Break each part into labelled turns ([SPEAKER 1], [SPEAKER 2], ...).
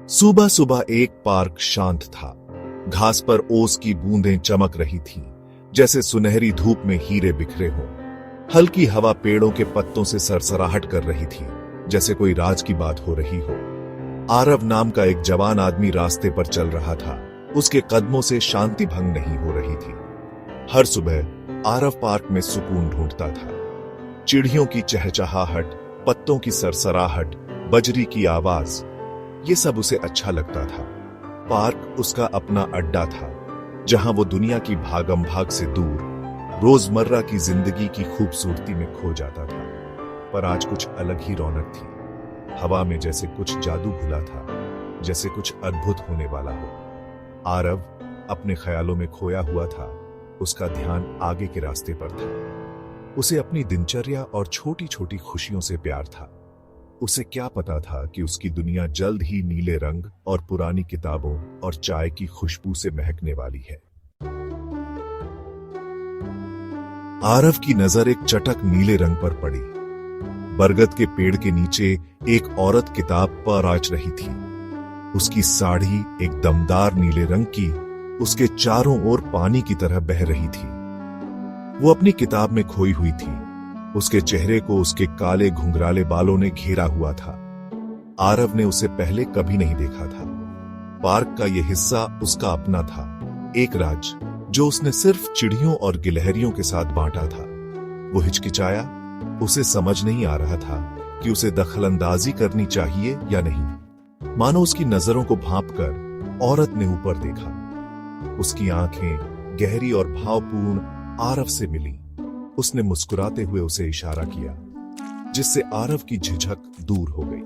[SPEAKER 1] सुबह सुबह एक पार्क शांत था। घास पर ओस की बूंदें चमक रही थीं, जैसे सुनहरी धूप में हीरे बिखरे हों। हल्की हवा पेड़ों के पत्तों से सरसराहट कर रही थी, जैसे कोई राज की बात हो रही हो। आरव नाम का एक जवान आदमी रास्ते पर चल रहा था। उसके कदमों से शांति भंग नहीं हो रही थी। हर सुबह आरव पार्क में सुकून ढूंढता था। चिड़ियों की चहचहाहट, पत्तों की सरसराहट, बजरी की आवाज, ये सब उसे अच्छा लगता था। पार्क उसका अपना अड्डा था, जहां वो दुनिया की भागम भाग से दूर रोजमर्रा की जिंदगी की खूबसूरती में खो जाता था। पर आज कुछ अलग ही रौनक थी। हवा में जैसे कुछ जादू घुला था, जैसे कुछ अद्भुत होने वाला हो। आरव अपने ख्यालों में खोया हुआ था। उसका ध्यान आगे के रास्ते पर था। उसे अपनी दिनचर्या और छोटी छोटी खुशियों से प्यार था। उसे क्या पता था कि उसकी दुनिया जल्द ही नीले रंग और पुरानी किताबों और चाय की खुशबू से महकने वाली है। आरव की नजर एक चटक नीले रंग पर पड़ी। बरगद के पेड़ के नीचे एक औरत किताब पराच रही थी। उसकी साड़ी एक दमदार नीले रंग की उसके चारों ओर पानी की तरह बह रही थी। वो अपनी किताब में खोई हुई थी। उसके चेहरे को उसके काले घुंघराले बालों ने घेरा हुआ था। आरव ने उसे पहले कभी नहीं देखा था। पार्क का यह हिस्सा उसका अपना था, एक राज जो उसने सिर्फ चिड़ियों और गिलहरियों के साथ बांटा था। वो हिचकिचाया। उसे समझ नहीं आ रहा था कि उसे दखलंदाजी करनी चाहिए या नहीं। मानो उसकी नजरों को भांपकर औरत ने ऊपर देखा। उसकी आंखें गहरी और भावपूर्ण आरव से मिली। उसने मुस्कुराते हुए उसे इशारा किया, जिससे आरव की झिझक दूर हो गई।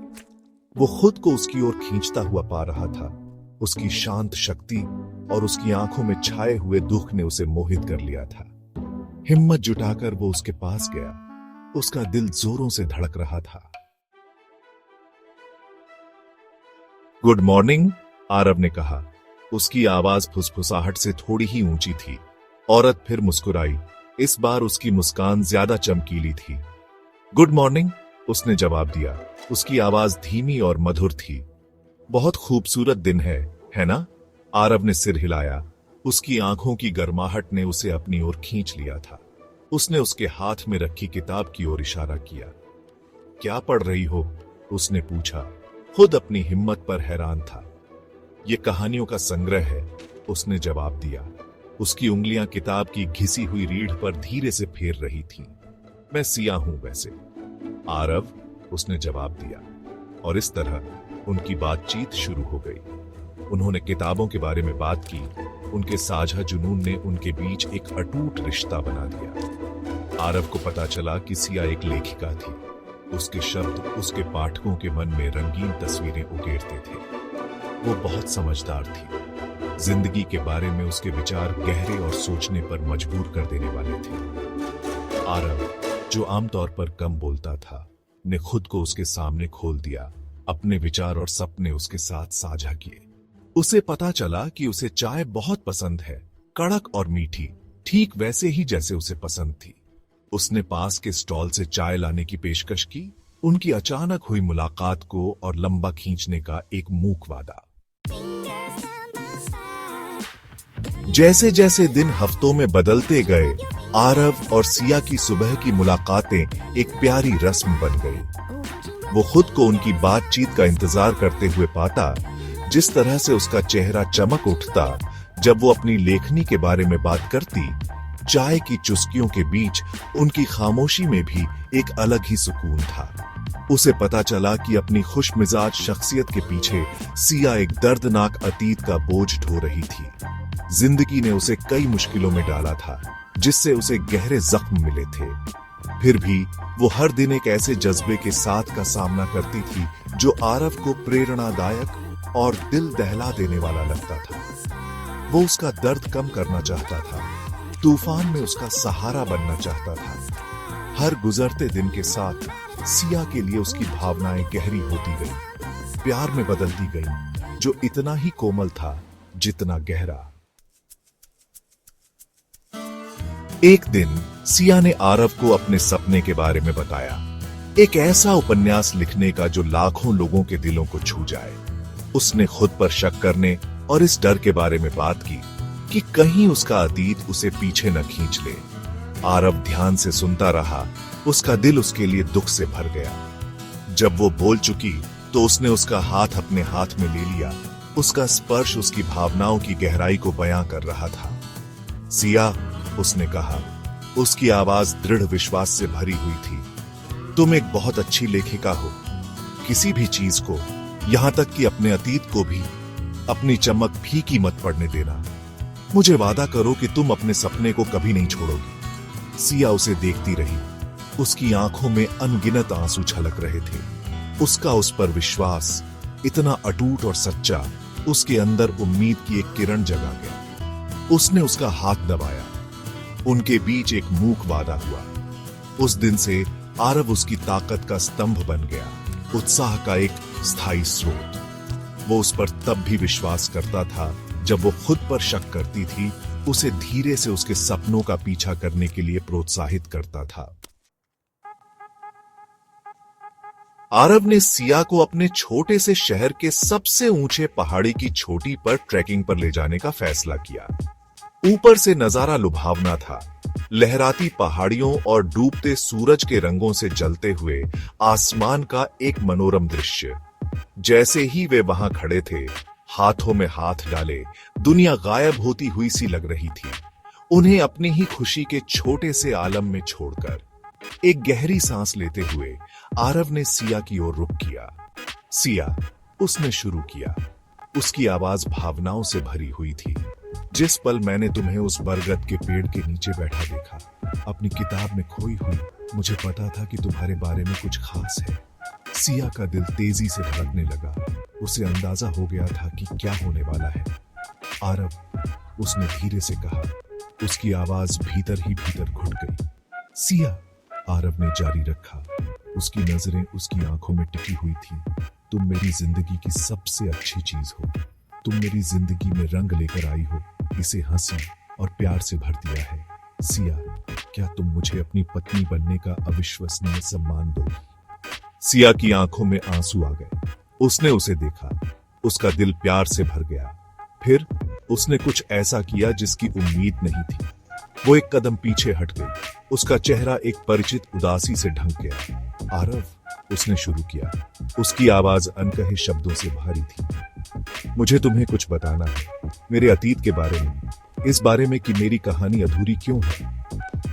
[SPEAKER 1] वो खुद को उसकी ओर खींचता हुआ पा रहा था। उसकी शांत शक्ति और उसकी आंखों में छाए हुए दुख ने उसे मोहित कर लिया था। हिम्मत जुटाकर वो उसके पास गया। उसका दिल जोरों से धड़क रहा था। गुड मॉर्निंग, आरव ने कहा। उसकी आवाज फुसफुसाहट से थोड़ी ही ऊंची थी। औरत फिर मुस्कुराई। इस बार उसकी मुस्कान ज्यादा चमकीली थी। गुड मॉर्निंग, उसने जवाब दिया। उसकी आवाज धीमी और मधुर थी। बहुत खूबसूरत दिन है ना? आरव ने सिर हिलाया। उसकी आंखों की गर्माहट ने उसे अपनी ओर खींच लिया था। उसने उसके हाथ में रखी किताब की ओर इशारा किया। क्या पढ़ रही हो? उसने पूछा। खुद अपनी हिम्मत पर हैरान था। ये कहानियों का संग्रह है, उसने जवाब दिया। उसकी उंगलियां किताब की घिसी हुई रीढ़ पर धीरे से फेर रही थीं। मैं सिया हूं वैसे, आरव, उसने जवाब दिया। और इस तरह उनकी बातचीत शुरू हो गई। उन्होंने किताबों के बारे में बात की। उनके साझा जुनून ने उनके बीच एक अटूट रिश्ता बना दिया। आरव को पता चला कि सिया एक लेखिका थी। उसके शब्द उसके पाठकों के मन में रंगीन तस्वीरें उकेरते थे। वो बहुत समझदार थी। जिंदगी के बारे में उसके विचार गहरे और सोचने पर मजबूर कर देने वाले थे। आरव, जो आमतौर पर कम बोलता था, ने खुद को उसके सामने खोल दिया। अपने विचार और सपने उसके साथ साझा किए। उसे पता चला कि उसे चाय बहुत पसंद है, कड़क और मीठी, ठीक वैसे ही जैसे उसे पसंद थी। उसने पास के स्टॉल से चाय लाने की पेशकश की। उनकी अचानक हुई मुलाकात को और लंबा खींचने का एक मूक वादा। जैसे जैसे दिन हफ्तों में बदलते गए, आरव और सिया की सुबह की मुलाकातें एक प्यारी रस्म बन गई। वो खुद को उनकी बातचीत का इंतजार करते हुए पाता, जिस तरह से उसका चेहरा चमक उठता जब वो अपनी लेखनी के बारे में बात करती। चाय की चुस्कियों के बीच उनकी खामोशी में भी एक अलग ही सुकून था। उसे पता चला कि अपनी खुशमिजाज शख्सियत के पीछे सिया एक दर्दनाक अतीत का बोझ ढो रही थी। जिंदगी ने उसे कई मुश्किलों में डाला था, जिससे उसे गहरे जख्म मिले थे। फिर भी वो हर दिन एक ऐसे जज्बे के साथ का सामना करती थी जो आरव को प्रेरणादायक और दिल दहला देने वाला लगता था। वो उसका दर्द कम करना चाहता था, तूफान में उसका सहारा बनना चाहता था। हर गुजरते दिन के साथ सिया के लिए उसकी भावनाएं गहरी होती गई, प्यार में बदलती गई, जो इतना ही कोमल था जितना गहरा। एक दिन सिया ने आरव को अपने सपने के बारे में बताया। एक ऐसा उपन्यास लिखने का जो लाखों लोगों के दिलों को छू जाए। उसने खुद पर शक करने और इस डर के बारे में बात की कि कहीं उसका अतीत उसे पीछे न खींच ले। आरव ध्यान से सुनता रहा। उसका दिल उसके लिए दुख से भर गया। जब वो बोल चुकी तो उसने उसका हाथ अपने हाथ में ले लिया। उसका स्पर्श उसकी भावनाओं की गहराई को बयां कर रहा था। सिया, उसने कहा। उसकी आवाज दृढ़ विश्वास से भरी हुई थी। तुम एक बहुत अच्छी लेखिका हो। किसी भी चीज को, यहां तक कि अपने अतीत को भी, अपनी चमक फीकी मत पड़ने देना। मुझे वादा करो कि तुम अपने सपने को कभी नहीं छोड़ोगी। सिया उसे देखती रही। उसकी आंखों में अनगिनत आंसू छलक रहे थे। उसका उस पर विश्वास इतना अटूट और सच्चा, उसके अंदर उम्मीद की एक किरण जगा गया। उसने उसका हाथ दबाया। उनके बीच एक मूक वादा हुआ। उस दिन से आरव उसकी ताकत का स्तंभ बन गया, उत्साह का एक स्थायी स्रोत। वो उस पर तब भी विश्वास करता था जब वो खुद पर शक करती थी। उसे धीरे से उसके सपनों का पीछा करने के लिए प्रोत्साहित करता था। आरव ने सिया को अपने छोटे से शहर के सबसे ऊंचे पहाड़ी की चोटी पर ट्रैकिंग पर ले जाने का फैसला किया। ऊपर से नजारा लुभावना था। लहराती पहाड़ियों और डूबते सूरज के रंगों से जलते हुए आसमान का एक मनोरम दृश्य। जैसे ही वे वहां खड़े थे, हाथों में हाथ डाले, दुनिया गायब होती हुई सी लग रही थी। उन्हें अपनी ही खुशी के छोटे से आलम में छोड़कर एक गहरी सांस लेते हुए आरव ने सिया की ओर रुख किया। सिया, उसने शुरू किया। उसकी आवाज भावनाओं से भरी हुई थी। जिस पल मैंने तुम्हें उस बरगद के पेड़ के नीचे बैठा देखा, अपनी किताब में खोई हुई, मुझे पता था कि तुम्हारे बारे में कुछ खास है। सिया का दिल तेजी से धड़कने लगा। उसे अंदाजा हो गया था कि क्या होने वाला है। आरव, उसने धीरे से कहा। उसकी आवाज भीतर ही भीतर घुट गई। सिया, आरव ने जारी रखा। उसकी नजरें उसकी आंखों में टिकी हुई थी। तुम मेरी जिंदगी की सबसे अच्छी चीज हो। तुम मेरी जिंदगी में रंग लेकर आई हो, इसे हंसी और प्यार से भर दिया है। सिया, क्या तुम मुझे अपनी पत्नी बनने का अविश्वसनीय सम्मान दोगी? सिया की आंखों में आंसू आ गए। उसने उसे देखा। उसका दिल प्यार से भर गया। फिर उसने कुछ ऐसा किया जिसकी उम्मीद नहीं थी। वो एक कदम पीछे हट गई। उसका चेहरा एक परिचित उदासी से ढंक गया। आरव, उसने शुरू किया। उसकी आवाज अनकहे शब्दों से भारी थी। मुझे तुम्हें कुछ बताना है, मेरे अतीत के बारे में, इस बारे में कि मेरी कहानी अधूरी क्यों है।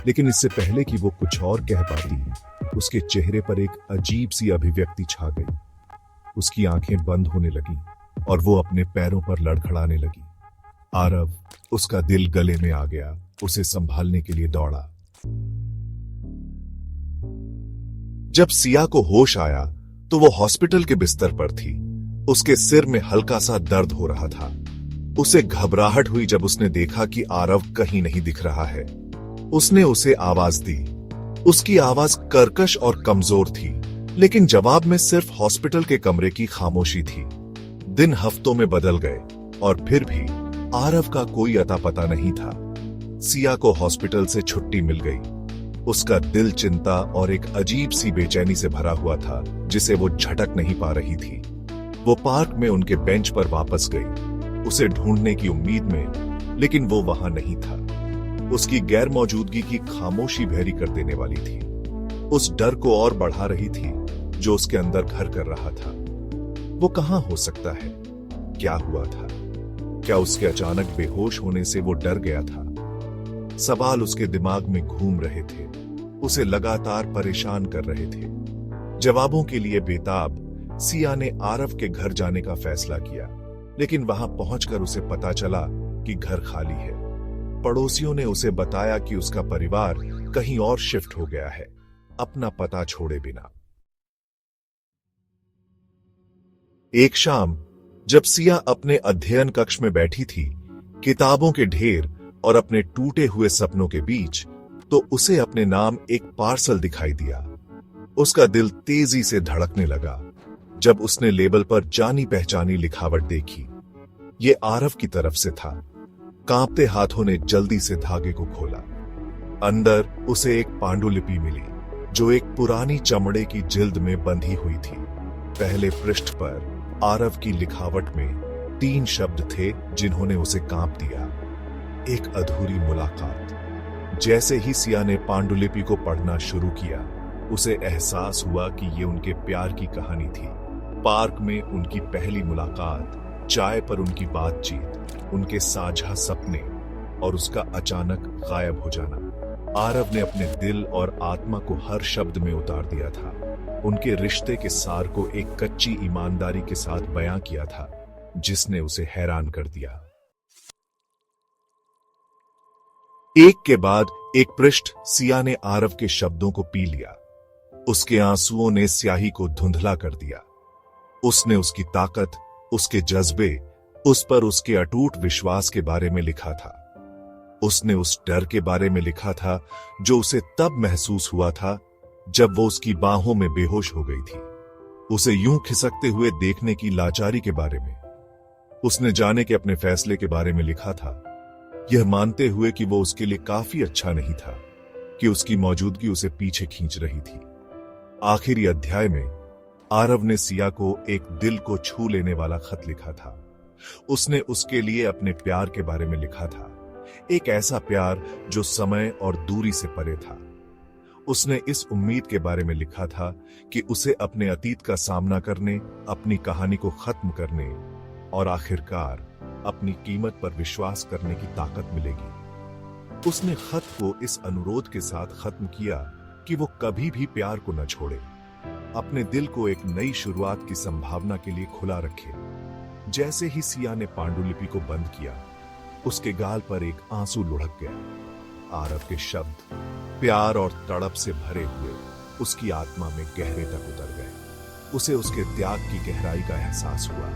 [SPEAKER 1] लेकिन इससे पहले कि वो कुछ और कह पाती, उसके चेहरे पर एक अजीब सी अभिव्यक्ति छा गई। उसकी आंखें बंद होने लगी और वो अपने पैरों पर लड़खड़ाने लगी। आरव, उसका दिल गले में आ गया। उसे संभालने के लिए दौड़ा। जब सिया को होश आया तो वो हॉस्पिटल के बिस्तर पर थी। उसके सिर में हल्का सा दर्द हो रहा था। उसे घबराहट हुई जब उसने देखा कि आरव कहीं नहीं दिख रहा है। उसने उसे आवाज दी। उसकी आवाज कर्कश और कमजोर थी, लेकिन जवाब में सिर्फ हॉस्पिटल के कमरे की खामोशी थी। दिन हफ्तों में बदल गए और फिर भी आरव का कोई अता पता नहीं था। सिया को हॉस्पिटल से छुट्टी मिल गई। उसका दिल चिंता और एक अजीब सी बेचैनी से भरा हुआ था, जिसे वो झटक नहीं पा रही थी। वो पार्क में उनके बेंच पर वापस गई, उसे ढूंढने की उम्मीद में, लेकिन वो वहां नहीं था। उसकी गैर मौजूदगी की खामोशी भैरी कर देने वाली थी। उस डर को और बढ़ा रही थी जो उसके अंदर घर कर रहा था। वो कहां हो सकता है? क्या हुआ था? क्या उसके अचानक बेहोश होने से वो डर गया था? सवाल उसके दिमाग में घूम रहे थे, उसे लगातार परेशान कर रहे थे। जवाबों के लिए बेताब सिया ने आरव के घर जाने का फैसला किया, लेकिन वहां पहुंचकर उसे पता चला कि घर खाली है। पड़ोसियों ने उसे बताया कि उसका परिवार कहीं और शिफ्ट हो गया है, अपना पता छोड़े बिना। एक शाम जब सिया अपने अध्ययन कक्ष में बैठी थी, किताबों के ढेर और अपने टूटे हुए सपनों के बीच, तो उसे अपने नाम एक पार्सल दिखाई दिया। उसका दिल तेजी से धड़कने लगा जब उसने लेबल पर जानी पहचानी लिखावट देखी। ये आरव की तरफ से था। कांपते हाथों ने जल्दी से धागे को खोला। अंदर उसे एक पांडुलिपि मिली जो एक पुरानी चमड़े की जिल्द में बंधी हुई थी। पहले पृष्ठ पर आरव की लिखावट में 3 शब्द थे जिन्होंने उसे कांप दिया। एक अधूरी मुलाकात। जैसे ही सिया ने पांडुलिपि को पढ़ना शुरू किया, उसे एहसास हुआ कि ये उनके प्यार की कहानी थी। पार्क में उनकी पहली मुलाकात, चाय पर उनकी बातचीत, उनके साझा सपने और उसका अचानक गायब हो जाना। आरव ने अपने दिल और आत्मा को हर शब्द में उतार दिया था। उनके रिश्ते के सार को एक कच्ची ईमानदारी के साथ बयां किया था, जिसने उसे हैरान कर दिया। एक के बाद एक पृष्ठ सिया ने आरव के शब्दों को पी लिया। उसके आंसुओं ने स्याही को धुंधला कर दिया। उसने उसकी ताकत, उसके जज्बे, उस पर उसके अटूट विश्वास के बारे में लिखा था। उसने उस डर के बारे में लिखा था जो उसे तब महसूस हुआ था जब वो उसकी बाहों में बेहोश हो गई थी। उसे यूं खिसकते हुए देखने की लाचारी के बारे में। उसने जाने के अपने फैसले के बारे में लिखा था, यह मानते हुए कि वो उसके लिए काफी अच्छा नहीं था, कि उसकी मौजूदगी उसे पीछे खींच रही थी। आखिरी अध्याय में आरव ने सिया को एक दिल को छू लेने वाला खत लिखा था। उसने उसके लिए अपने प्यार के बारे में लिखा था, एक ऐसा प्यार जो समय और दूरी से परे था। उसने इस उम्मीद के बारे में लिखा था कि उसे अपने अतीत का सामना करने, अपनी कहानी को खत्म करने और आखिरकार अपनी कीमत पर विश्वास करने की ताकत मिलेगी। उसने खत को इस अनुरोध के साथ खत्म किया कि वो कभी भी प्यार को न छोड़े, अपने दिल को एक नई शुरुआत की संभावना के लिए खुला रखे। जैसे ही सिया ने पांडुलिपि को बंद किया, उसके गाल पर एक आंसू लुढ़क गया। आरव के शब्द प्यार और तड़प से भरे हुए उसकी आत्मा में गहरे तक उतर गए। उसे उसके त्याग की गहराई का एहसास हुआ।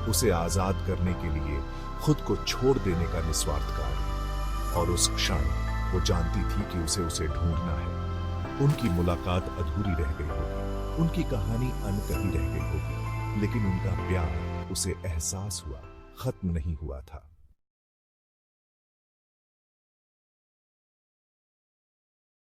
[SPEAKER 1] उसे आजाद करने के लिए खुद को छोड़ देने का निस्वार्थ कार्य। और उस क्षण वो जानती थी कि उसे ढूंढना है। उनकी मुलाकात अधूरी रह गई होगी, उनकी कहानी अनकही रह गई होगी, लेकिन उनका प्यार, उसे एहसास हुआ, खत्म नहीं हुआ था।